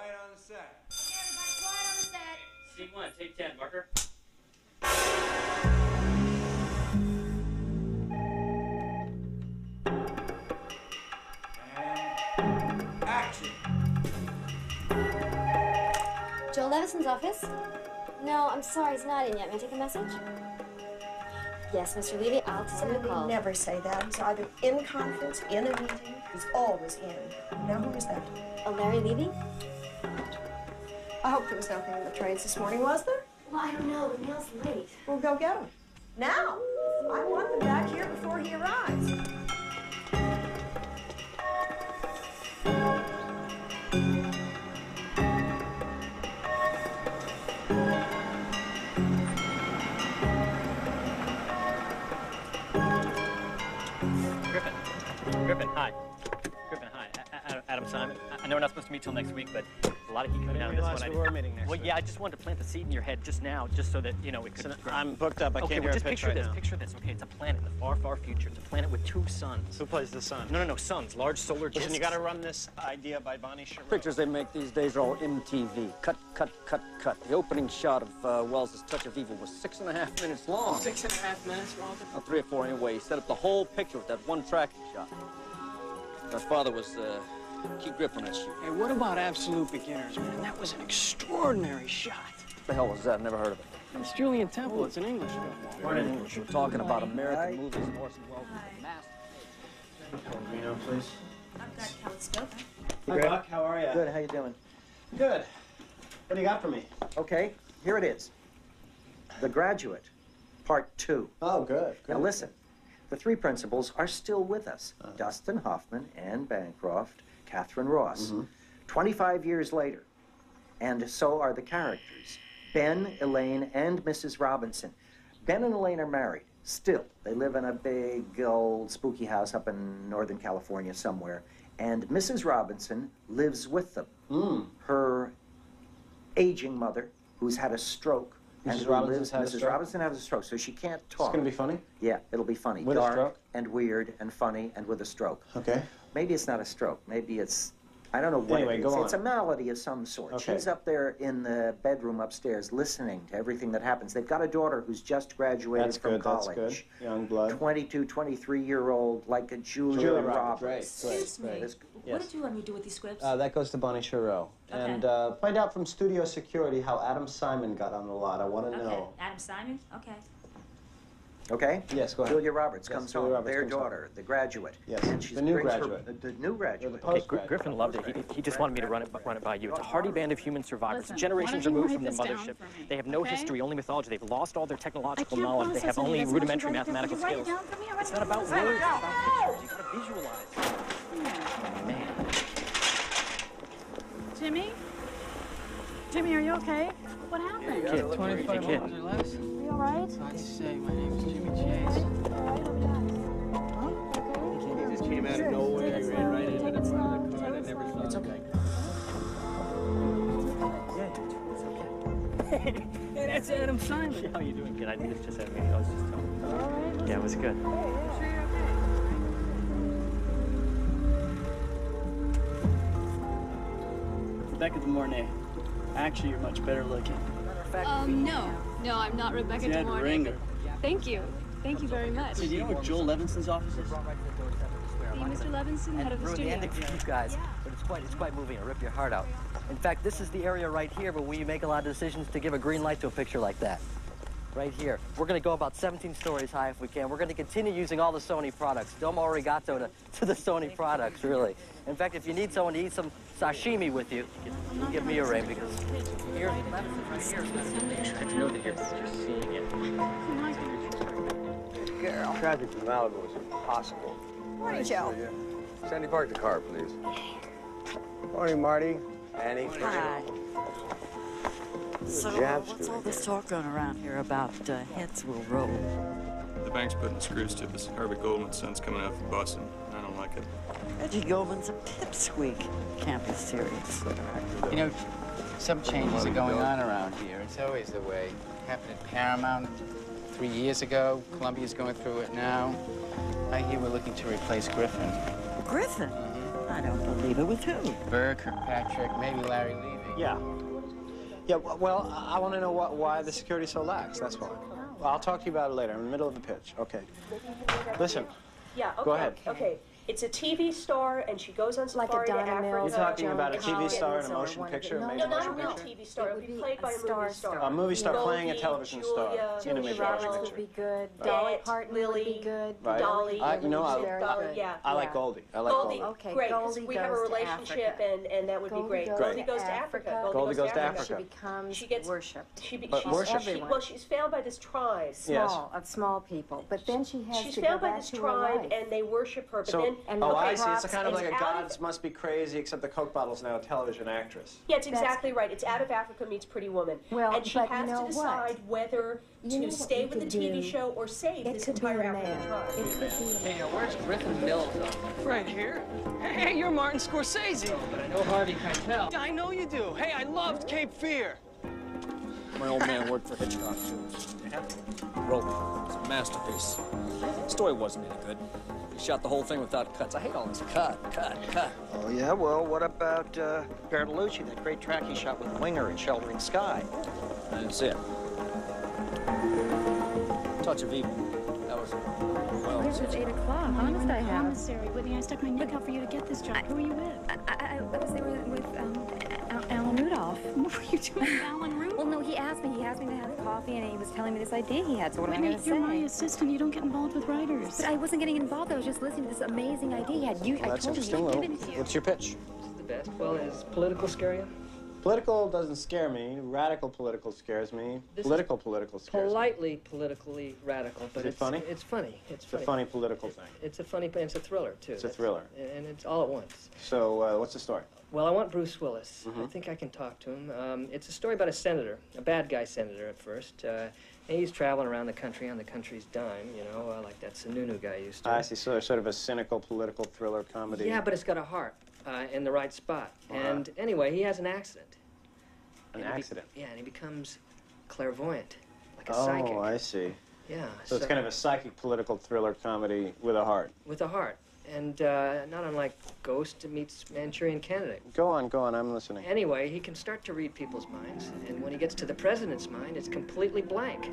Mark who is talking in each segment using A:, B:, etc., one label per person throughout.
A: Quiet on the set.
B: Okay, everybody, quiet on the set.
C: Scene 1, take 10, marker.
A: And action.
B: Joel Levison's office? No, I'm sorry, he's not in yet. May I take a message? Yes, Mr. Levy, I'll tell him to call.
D: Never say that. He's either in conference, in a meeting. He's always in. Now, who is that?
B: Larry Levy?
D: I hope there was nothing in the trains this morning, was there?
B: Well, I don't know. The mail's late.
D: We'll go get him. Now! I want them back here before he arrives.
C: Griffin, hi. Griffin, hi. Adam Simon. I know we're not supposed to meet till next week, but a lot of heat coming out of this one.
E: We were meeting next
C: Well,
E: week.
C: yeah, I just wanted to plant the seed in your head just now, just so that, you know, it could...
E: I'm booked up. I can't hear
C: just
E: a pitch
C: picture
E: right
C: this.
E: now.
C: Picture this. Okay, it's a planet in the far, far future. It's a planet with 2 suns.
E: Who plays the sun?
C: No, suns. Large solar disks.
E: Listen, you got to run this idea by Bonnie Sherrill.
F: Pictures they make these days are all MTV. Cut, cut, cut, cut. The opening shot of Wells's Touch of Evil was 6.5 minutes long.
C: 6.5 minutes, Walter?
F: 3 or 4 anyway. He set up the whole picture with that one tracking shot. My father was key grip on that shoot.
G: Hey, what about Absolute Beginners, man? That was an extraordinary shot.
F: What the hell was that? Never heard of it.
G: It's Julian Temple. It's an English film.
F: We're in English. We're talking about American movies and Orson Welles was a master.
E: Vino, please.
B: I've got telescope.
E: Hi, Buck. How are you?
H: Good, how you doing?
E: Good. What do you got for me?
H: Okay, here it is. The Graduate, Part 2.
E: Oh, good.
H: Now listen, the 3 principals are still with us. Dustin Hoffman, Anne Bancroft, Catherine Ross. 25 years later. And so are the characters. Ben, Elaine, and Mrs. Robinson. Ben and Elaine are married, still. They live in a big, old, spooky house up in Northern California somewhere. And Mrs. Robinson lives with them. Her aging mother, who's had a stroke.
E: Mrs. Robinson
H: has a stroke, so she can't talk.
E: It's going to be funny?
H: Yeah, it'll be funny.
E: With a stroke?
H: And weird and funny and with a stroke.
E: Okay.
H: Maybe it's not a stroke. Maybe it's, I don't know what
E: Anyway,
H: it is.
E: go on.
H: It's a malady of some sort.
E: Okay.
H: She's up there in the bedroom upstairs listening to everything that happens. They've got a daughter who's just graduated from college.
E: That's good. Young blood.
H: 22, 23-year-old, like a Julia Roberts.
I: Excuse me.
E: Yes.
I: What did you let me do with these scripts?
E: That goes to Bonnie Sherrill.
I: Okay.
E: And find out from studio security how Adam Simon got on the lot. I want to know.
I: Adam Simon? Okay.
H: Okay?
E: Yes, go ahead.
H: Julia Roberts
E: Yes,
H: comes
E: Julia
H: home,
E: Roberts
H: their
E: comes home.
H: daughter, the graduate.
E: Yes,
H: And she
E: the new
H: brings
E: graduate.
H: The new graduate.
E: Or the post-graduate.
C: Griffin loved it. He just wanted me to run it by you. It's a hardy band of human survivors, generations removed from the mothership. They have no history, only mythology. They've lost all their technological knowledge. They have only rudimentary mathematical skills. It's not about words, it's about pictures. You gotta visualize. Oh, man.
J: Jimmy, are you okay? What happened?
C: Kid,
G: 25
C: kid.
G: miles or less?
J: Are you all right?
G: I'd say my name is Jimmy Chase.
J: He
G: just came out of nowhere. He ran right into the front of the car. I never saw
C: It's okay. Yeah, it's okay.
G: Hey, that's Adam Simon.
C: How you doing, kid? I think it's just had a meeting. I was just telling you.
J: all right?
C: Yeah, it was good.
G: Rebecca De Mornay. Actually, you're much better looking.
J: No, I'm not Rebecca De Mornay.
G: Ringer.
J: Thank you. Thank you very much.
G: Hey, do you know where Joel Levinson's office is?
J: Mr. Levinson, head of the studio.
K: You guys, but it's quite moving. It'll rip your heart out. In fact, this is the area right here where we make a lot of decisions to give a green light to a picture like that. Right here. We're going to go about 17 stories high if we can. We're going to continue using all the Sony products. Domo arigato to the Sony products, really. In fact, if you need someone to eat some sashimi with you, you can give me a ring because here's Levinson right here.
C: I know that you're seeing it.
D: Girl.
A: Traffic from Malibu is impossible.
D: Morning, Joe.
A: Sandy, park the car, please. Morning, Marty. Annie.
L: Hi. So,
A: Jabs
L: what's
A: doing
L: all this
A: here?
L: talk going around here about heads will roll?
M: The bank's putting screws to us. Harvey Goldman's son's coming out from Boston. I don't like it.
L: Reggie Goldman's a pipsqueak. Can't be serious.
G: You know, some changes are going on around here. It's always the way. Happened at Paramount 3 years ago. Columbia's going through it now. I hear we're looking to replace Griffin.
L: Griffin? I don't believe it. With who?
G: Burr, Kirkpatrick, maybe Larry Levy.
E: Yeah. Yeah, well, I want to know why the security's so lax, that's why. Well, I'll talk to you about it later. I'm in the middle of a pitch. Okay. Listen.
N: Yeah, okay.
E: Go ahead.
N: Okay. It's a TV star, and she goes on safari to Africa.
E: You're talking about a TV star in a motion picture?
N: No, not a real TV star. It would be played by a movie star.
E: A movie star playing a television star in a major motion picture.
D: would be good. Dolly Parton would be good.
E: Right.
N: Dolly.
E: I like Goldie. I like Goldie.
N: Okay, great, because we have a relationship, and that would be great. Goldie goes to Africa.
E: Goldie goes to Africa.
D: She gets worshipped.
N: Well, she's found by this tribe.
D: Of small people. But then she has
N: She's found by this tribe, and they worship her. But then,
E: I see. It's kind of like a Gods Must Be Crazy, except the Coke bottle's now a television actress.
N: Yeah, it's exactly right. It's Out of Africa meets Pretty Woman.
D: Well,
N: and she has to decide whether to stay with the TV show or save this entire African tribe.
C: Hey, where's Griffin Mills?
O: Right here. Hey, you're Martin Scorsese.
C: But I know Harvey Keitel.
O: I know you do. Hey, I loved Cape Fear.
F: My old man worked for Hitchcock, too.
C: Yeah?
F: Rope. It's a masterpiece. The story wasn't any good. He shot the whole thing without cuts. I hate all this cut.
H: Oh, yeah? Well, what about Bertolucci, that great track he shot with Winger in Sheltering Sky?
F: I didn't see it. Touch of Evil. That was, well...
P: Yes, it's 8 o'clock. Honest, I have.
J: Commissary, Whitney, I stuck my neck out for you to get this job. Who were you with?
P: I was there with Alan Rudolph.
J: What were you doing with Alan Rudolph?
P: Well, no, he asked me to have coffee, and he was telling me this idea he had, so what am I going to say?
J: You're my assistant. You don't get involved with writers.
P: But I wasn't getting involved. I was just listening to this amazing idea he had.
E: That's interesting. Well, what's your pitch?
C: The best. Well, is political scare you?
E: Political doesn't scare me. Radical political scares me. Political scares me.
C: Politely politically radical, but
E: it's funny?
C: It's funny. It's funny.
E: a funny political thing.
C: It's a funny, it's a thriller, too.
E: It's a thriller.
C: And it's all at once.
E: So, what's the story?
C: Well, I want Bruce Willis. I think I can talk to him. It's a story about a senator, a bad guy senator at first. And he's traveling around the country on the country's dime, you know, like that Sununu guy used to.
E: I see. So sort of a cynical political thriller comedy.
C: Yeah, but it's got a heart in the right spot. And anyway, he has an accident.
E: An accident?
C: Yeah, and he becomes clairvoyant, like a psychic.
E: Oh, I see.
C: Yeah.
E: So it's kind of a psychic political thriller comedy with a heart.
C: With a heart. And not unlike Ghost meets Manchurian Candidate.
E: Go on, I'm listening.
C: Anyway, he can start to read people's minds, and when he gets to the president's mind, it's completely blank.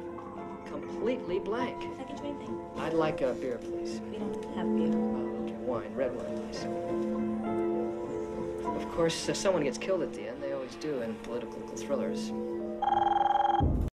C: Completely blank.
I: Can I get you anything?
C: I'd like a beer, please.
I: We don't have beer.
C: Oh, okay, wine, red wine, please. Of course, someone gets killed at the end. They always do in political thrillers.